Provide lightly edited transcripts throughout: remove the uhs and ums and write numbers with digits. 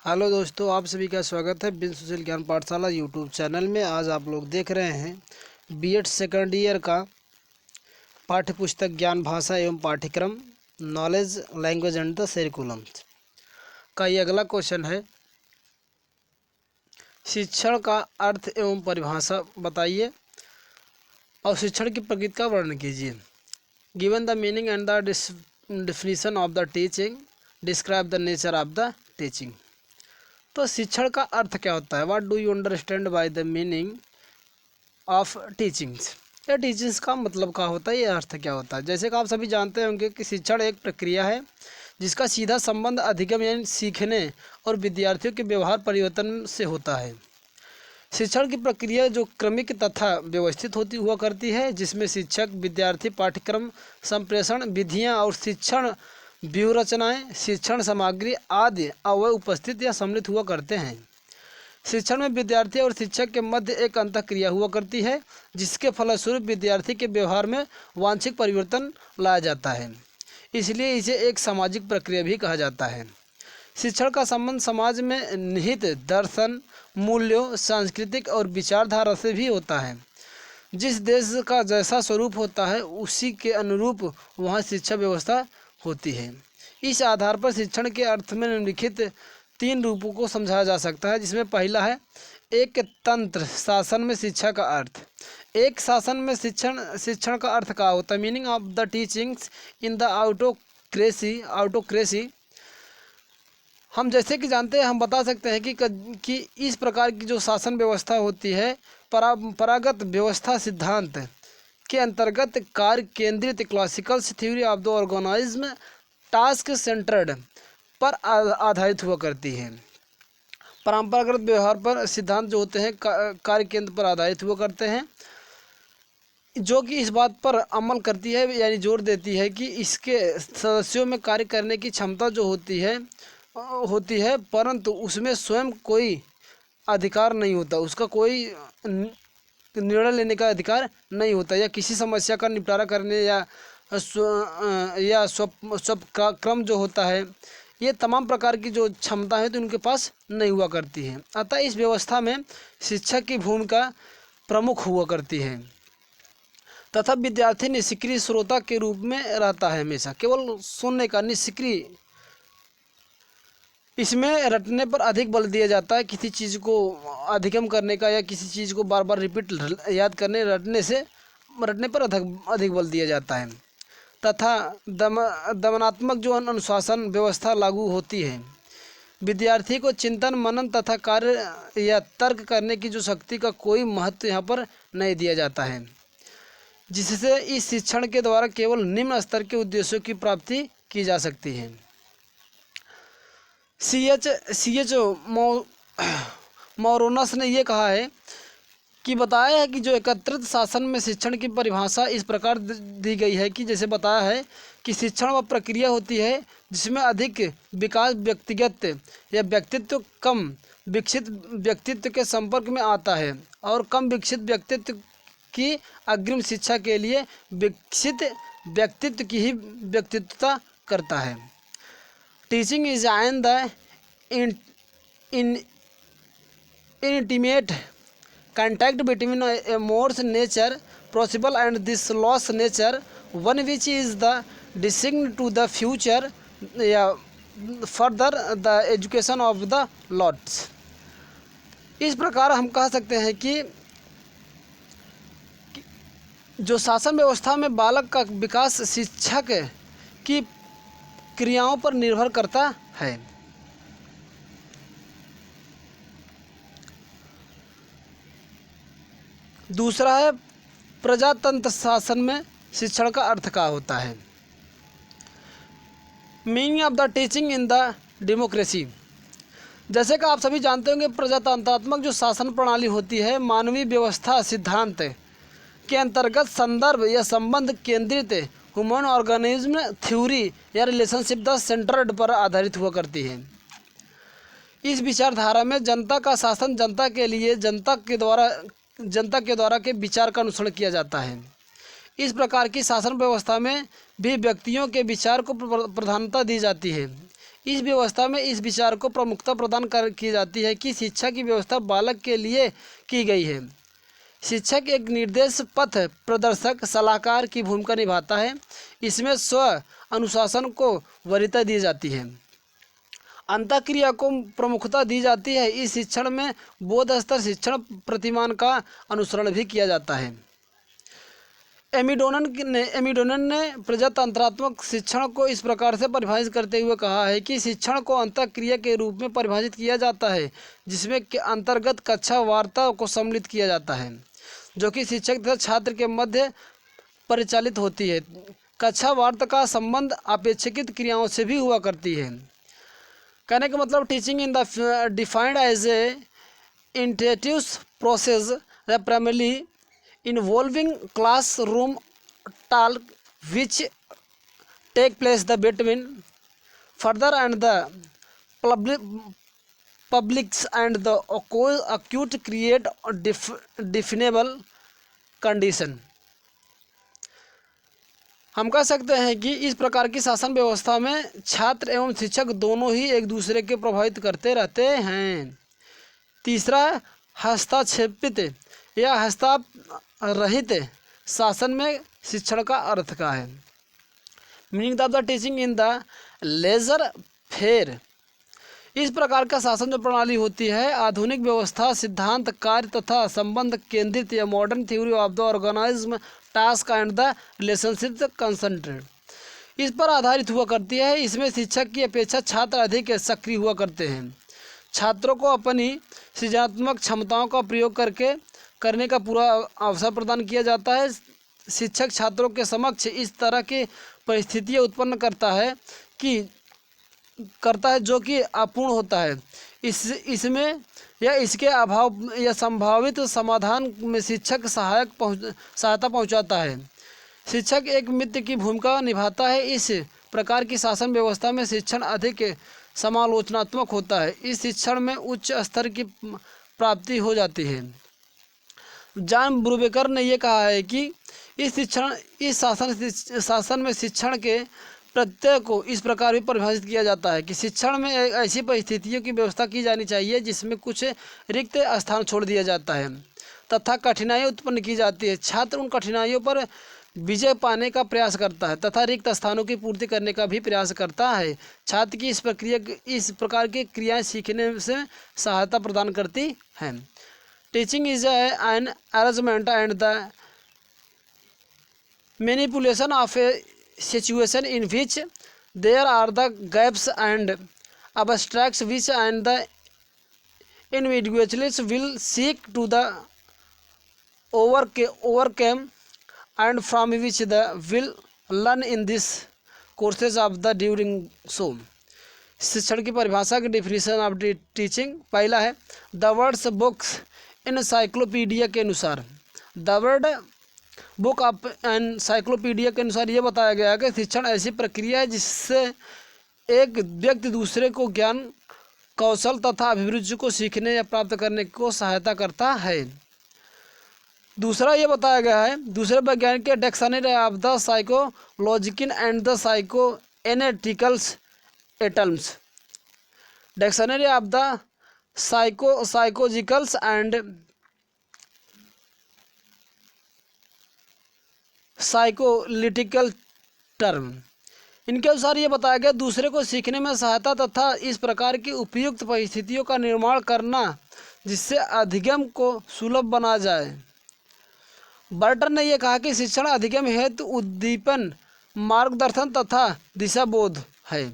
Hello दोस्तों, आप सभी का स्वागत है बिन सुशील ज्ञान पाठशाला यूट्यूब चैनल में। आज आप लोग देख रहे हैं बीएड सेकंड ईयर का पाठ्य पुस्तक ज्ञान भाषा एवं पाठ्यक्रम knowledge language and the curriculum का ये अगला क्वेश्चन है। शिक्षण का अर्थ एवं परिभाषा बताइए और शिक्षण की प्रकृति का वर्णन कीजिए। Given the meaning and the definition of the teaching, describe the nature of the teaching. तो शिक्षण का अर्थ क्या होता है? What do you understand by the meaning of teachings? या टीचिंग्स का मतलब क्या होता है, ये अर्थ क्या होता है? जैसे कि आप सभी जानते होंगे कि शिक्षण एक प्रक्रिया है जिसका सीधा संबंध अधिगम यानी सीखने और विद्यार्थियों के व्यवहार परिवर्तन से होता है। शिक्षण की प्रक्रिया जो क्रमिक तथा व्यवस्थित होती हुआ करती है, जिसमें शिक्षक, विद्यार्थी, पाठ्यक्रम संप्रेषण विधियाँ और शिक्षण व्यूहरचनाएं, शिक्षण सामग्री आदि अवयव उपस्थित या सम्मिलित हुआ करते हैं। शिक्षण में विद्यार्थी और शिक्षक के मध्य एक अंतःक्रिया हुआ करती है, जिसके फलस्वरूप विद्यार्थी के व्यवहार में वांछित परिवर्तन लाया जाता है। इसलिए इसे एक सामाजिक प्रक्रिया भी कहा जाता है। शिक्षण का संबंध समाज में निहित दर्शन, मूल्यों, सांस्कृतिक और विचारधारा से भी होता है। जिस देश का जैसा स्वरूप होता है, उसी के अनुरूप वहाँ शिक्षा व्यवस्था होती है। इस आधार पर शिक्षण के अर्थ में निम्नलिखित 3 रूपों को समझाया जा सकता है, जिसमें पहला है एक तंत्र शासन में शिक्षा का अर्थ। एक शासन में शिक्षण का अर्थ क्या होता है? Meaning of the teachings in the autocracy. हम जैसे कि जानते हैं, हम बता सकते हैं कि इस प्रकार की जो शासन व्यवस्था होती है, परंपरागत व्यवस्था सिद्धांत के अंतर्गत कार्य केंद्रित classical theory of the organism task centred पर आधारित हुआ करती है। परंपरागत व्यवहार पर सिद्धांत जो होते हैं कार्य केंद्र पर आधारित हुआ करते हैं, जो कि इस बात पर अमल करती है यानी जोर देती है कि इसके सदस्यों में कार्य करने की क्षमता जो होती है, परंतु उसमें स्वयं कोई अधिकार नहीं होता, उसका कोई निर्णय लेने का अधिकार नहीं होता, या किसी समस्या का निपटारा करने या सब क्रम जो होता है, ये तमाम प्रकार की जो क्षमता है तो उनके पास नहीं हुआ करती है। अतः इस व्यवस्था में शिक्षक की भूमिका प्रमुख हुआ करती है तथा विद्यार्थी निष्क्रिय श्रोता के रूप में रहता है, हमेशा केवल सुनने का, निष्क्रिय। इसमें रटने पर अधिक बल दिया जाता है, किसी चीज़ को अधिगम करने का या किसी चीज़ को बार बार रिपीट याद करने रटने पर अधिक बल दिया जाता है तथा दमनात्मक जो अनुशासन व्यवस्था लागू होती है। विद्यार्थी को चिंतन, मनन तथा कार्य या तर्क करने की जो शक्ति का कोई महत्व यहाँ पर नहीं दिया जाता है, जिससे इस शिक्षण के द्वारा केवल निम्न स्तर के उद्देश्यों की प्राप्ति की जा सकती है। सी एच मोरोनस ने ये कहा है कि बताया है कि जो एकत्रित शासन में शिक्षण की परिभाषा इस प्रकार दी गई है कि जैसे बताया है कि शिक्षण वह प्रक्रिया होती है जिसमें अधिक विकास व्यक्तिगत या व्यक्तित्व कम विकसित व्यक्तित्व के संपर्क में आता है और कम विकसित व्यक्तित्व की अग्रिम शिक्षा के लिए विकसित व्यक्तित्व की ही व्यक्तित्वता करता है। Teaching is an the intimate contact between a more's nature possible and this lost nature, one which is the destined to the future, further the education of the lots। इस प्रकार हम कह सकते हैं कि जो शासन व्यवस्था में बालक का विकास शिक्षक की क्रियाओं पर निर्भर करता है। दूसरा है प्रजातंत्र शासन में शिक्षण का अर्थ क्या होता है? Meaning of the teaching in the democracy. जैसे कि आप सभी जानते होंगे, प्रजातंत्रात्मक जो शासन प्रणाली होती है, मानवीय व्यवस्था सिद्धांत के अंतर्गत संदर्भ या संबंध केंद्रित ह्यूमन ऑर्गेनिज्म थ्योरी या रिलेशनशिप द सेंटर्ड पर आधारित हुआ करती है। इस विचारधारा में जनता का शासन जनता के लिए जनता के द्वारा के विचार का अनुसरण किया जाता है। इस प्रकार की शासन व्यवस्था में भी व्यक्तियों के विचार को प्रधानता दी जाती है। इस व्यवस्था में इस विचार को प्रमुखता प्रदान की जाती है कि शिक्षा की व्यवस्था बालक के लिए की गई है। शिक्षक एक निर्देश पथ प्रदर्शक सलाहकार की भूमिका निभाता है। इसमें स्व अनुशासन को वरीयता दी जाती है, अंतःक्रिया को प्रमुखता दी जाती है। इस शिक्षण में बोध स्तर शिक्षण प्रतिमान का अनुसरण भी किया जाता है। एमिडोनन ने प्रजातंत्रात्मक शिक्षण को इस प्रकार से परिभाषित करते हुए कहा है कि शिक्षण को अंतःक्रिया के रूप में परिभाषित किया जाता है, जिसमें के अंतर्गत कक्षा वार्ता को सम्मिलित किया जाता है, जो कि शिक्षक तथा छात्र के मध्य परिचालित होती है। कक्षा वार्ता का संबंध अपेक्षाकृत क्रियाओं से भी हुआ करती है। कहने का मतलब teaching in the defined as a interactive process primarily involving classroom talk which take place the between further and the publics and the acute create definable condition। हम कह सकते हैं कि इस प्रकार की शासन व्यवस्था में छात्र एवं शिक्षक दोनों ही एक दूसरे के प्रभावित करते रहते हैं। तीसरा, हस्तक्षेपित या हस्ताप रहित शासन में शिक्षण का अर्थ क्या है। Meaning of the teaching in the laissez faire. इस प्रकार का शासन जो प्रणाली होती है आधुनिक व्यवस्था सिद्धांत कार्य तथा संबंध केंद्रित या modern theory of the organism task and the relationship concentrate, इस पर आधारित हुआ करती है। इसमें शिक्षक की अपेक्षा छात्र अधिक सक्रिय हुआ करते हैं। छात्रों को अपनी सृजनात्मक क्षमताओं का प्रयोग करने का पूरा अवसर प्रदान किया जाता है। शिक्षक छात्रों के समक्ष इस तरह की परिस्थितियाँ उत्पन्न करता है जो कि अपूर्ण होता है। इसमें या इसके अभाव या संभावित समाधान में शिक्षक सहायता पहुंचाता है। शिक्षक एक मित्र की भूमिका निभाता है। इस प्रकार की शासन व्यवस्था में शिक्षण अधिक समालोचनात्मक होता है। इस शिक्षण में उच्च स्तर की प्राप्ति हो जाती है। जॉन ब्रूबेकर ने यह कहा है कि इस शासन में शिक्षण के प्रत्यय को इस प्रकार भी परिभाषित किया जाता है कि शिक्षण में ऐसी परिस्थितियों की व्यवस्था की जानी चाहिए जिसमें कुछ रिक्त स्थान छोड़ दिया जाता है तथा कठिनाई उत्पन्न की जाती है। छात्र उन कठिनाइयों पर विजय पाने का प्रयास करता है तथा रिक्त स्थानों की पूर्ति करने का भी प्रयास करता है। छात्र की इस प्रकार की क्रियाएं सीखने से सहायता प्रदान करती हैं। Teaching is an arrangement and the manipulation of A situation in which there are the gaps and abstracts which and the individuals will seek to the overcome and from which the will learn in this courses of the during so। शिक्षण की परिभाषा की definition of teaching. पहला है the words books encyclopedia के अनुसार। The word book of encyclopedia के अनुसार ये बताया गया है कि शिक्षण ऐसी प्रक्रिया है जिससे एक व्यक्ति दूसरे को ज्ञान कौशल तथा अभिरुचि को सीखने या प्राप्त करने को सहायता करता है। दूसरा ये बताया गया है दूसरे वैज्ञानिक के dictionary of the psychological and the psychoanalyticals atoms. Dictionary of the psychologicals and psychoanalytical term. इनके अनुसार ये बताया गया दूसरे को सीखने में सहायता तथा इस प्रकार की उपयुक्त परिस्थितियों का निर्माण करना जिससे अधिगम को सुलभ बना जाए। बर्टन ने यह कहा कि शिक्षण अधिगम हेतु उद्दीपन मार्गदर्शन तथा दिशाबोध है।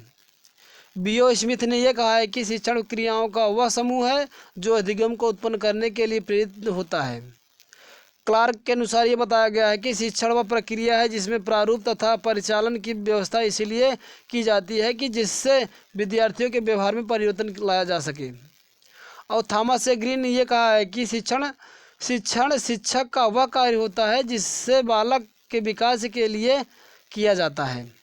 बीओ स्मिथ ने यह कहा है कि शिक्षण क्रियाओं का वह समूह है जो अधिगम को उत्पन्न करने के लिए प्रेरित होता है। क्लार्क के अनुसार ये बताया गया है कि शिक्षण वह प्रक्रिया है जिसमें प्रारूप तथा परिचालन की व्यवस्था इसलिए की जाती है कि जिससे विद्यार्थियों के व्यवहार में परिवर्तन लाया जा सके। और थॉमस ए ग्रीन ने यह कहा है कि शिक्षण शिक्षक का वह कार्य होता है जिससे बालक के विकास के लिए किया जाता है।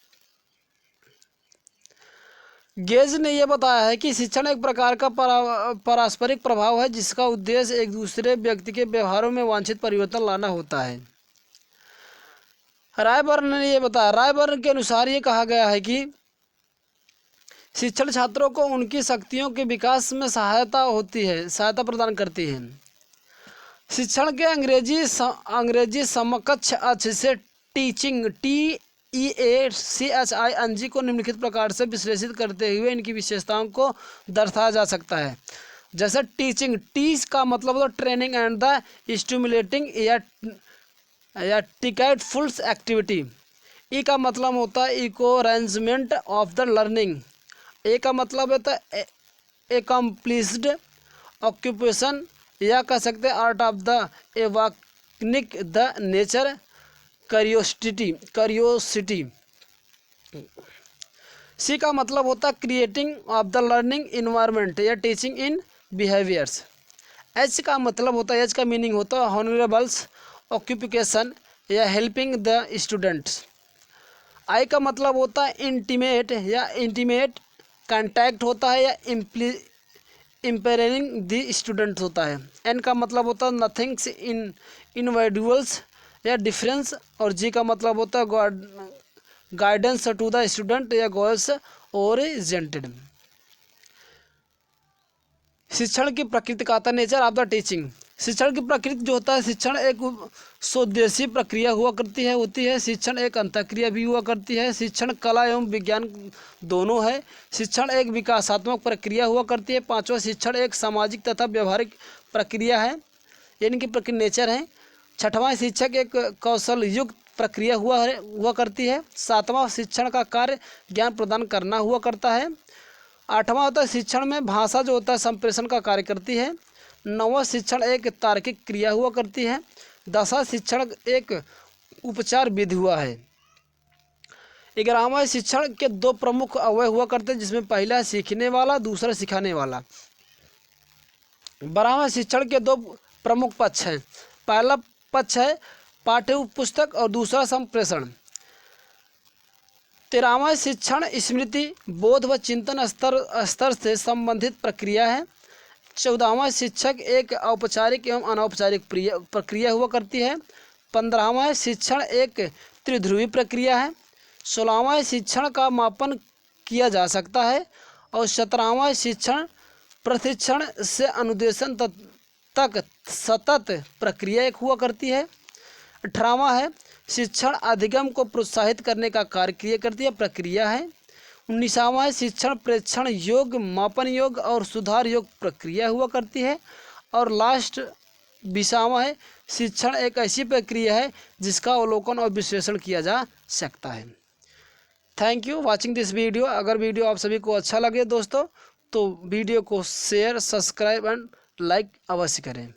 गेज ने यह बताया है कि शिक्षण एक प्रकार का पारस्परिक प्रभाव है जिसका उद्देश्य एक दूसरे व्यक्ति के व्यवहारों में वांछित परिवर्तन लाना होता है। रायबर्न ने यह बताया रायबर्न के अनुसार ये कहा गया है कि शिक्षण छात्रों को उनकी शक्तियों के विकास में सहायता प्रदान करती है। शिक्षण के अंग्रेजी समकक्ष अक्ष से टीचिंग TEACHING को निम्नलिखित प्रकार से विश्लेषित करते हुए इनकी विशेषताओं को दर्शाया जा सकता है। जैसे टीचिंग, टी का मतलब होता है ट्रेनिंग एंड द स्टिमुलेटिंग या टिकाइटफुल एक्टिविटी। ई का मतलब होता है इकोरेंजमेंट ऑफ द लर्निंग। ए का मतलब होता है एकम्प्लिस्ड ऑक्यूपेशन, या कह सकते हैं art of the awakening the nature curiosity. C का मतलब होता है creating of the learning environment या टीचिंग इन बिहेवियर्स। एच का मतलब होता है, एच का मीनिंग होता है हॉनरेबल्स ऑक्यूपेशन या हेल्पिंग द स्टूडेंट्स। आई का मतलब होता है इंटीमेट या इंटीमेट कांटेक्ट होता है या इम्पेयरिंग द स्टूडेंट होता है। एन का मतलब होता है नथिंग्स इन इंडिविजुअल्स या डिफरेंस। और जी का मतलब होता है गाइडेंस टू द स्टूडेंट या गोल्स ओरिएंटेड। शिक्षण की प्रकृति का आता है नेचर ऑफ द टीचिंग। शिक्षण की प्रकृति जो होता है, शिक्षण एक स्वदेशी प्रक्रिया होती है। शिक्षण एक अंतःक्रिया भी हुआ करती है। शिक्षण कला एवं विज्ञान दोनों है। शिक्षण एक विकासात्मक प्रक्रिया हुआ करती है। पांचवा, शिक्षण एक सामाजिक तथा व्यवहारिक प्रक्रिया है, यानी कि प्रक्रिया नेचर है। छठवां, शिक्षक एक कौशल युक्त प्रक्रिया हुआ करती है। सातवां, शिक्षण का कार्य ज्ञान प्रदान करना हुआ करता है। आठवां होता है शिक्षण में भाषा जो होता है संप्रेषण का कार्य करती है। नौवां, शिक्षण एक तार्किक क्रिया हुआ करती है। 10वां, शिक्षण एक उपचार विधि हुआ है। 11वां, शिक्षण के दो प्रमुख अवयव हुआ करते हैं, जिसमें पहला है सीखने वाला, दूसरा सिखाने वाला। 12वां, शिक्षण के दो प्रमुख पक्ष हैं। पहला पक्ष है पाठ्य पुस्तक और दूसरा संप्रेषण। 13वां, शिक्षण स्मृति, बोध व चिंतन स्तर से संबंधित प्रक्रिया है। 14वां, शिक्षक एक औपचारिक एवं अनौपचारिक प्रक्रिया हुआ करती है। 15वां, शिक्षण एक त्रिध्रुवी प्रक्रिया है। 16वां, शिक्षण का मापन किया जा सकता है। और 17वां, शिक्षण प्रशिक्षण से अनुदेशन तक सतत प्रक्रिया एक हुआ करती है। 18वां है शिक्षण अधिगम को प्रोत्साहित करने का कार्य किया करती है, प्रक्रिया है। 19वां है शिक्षण प्रेक्षण योग, मापन योग और सुधार योग प्रक्रिया हुआ करती है। और लास्ट 20वां है शिक्षण एक ऐसी प्रक्रिया है जिसका अवलोकन और विश्लेषण किया जा सकता है। Thank you watching this video. अगर वीडियो आप सभी को अच्छा लगे दोस्तों, तो वीडियो को शेयर, सब्सक्राइब एंड लाइक अवश्य करें।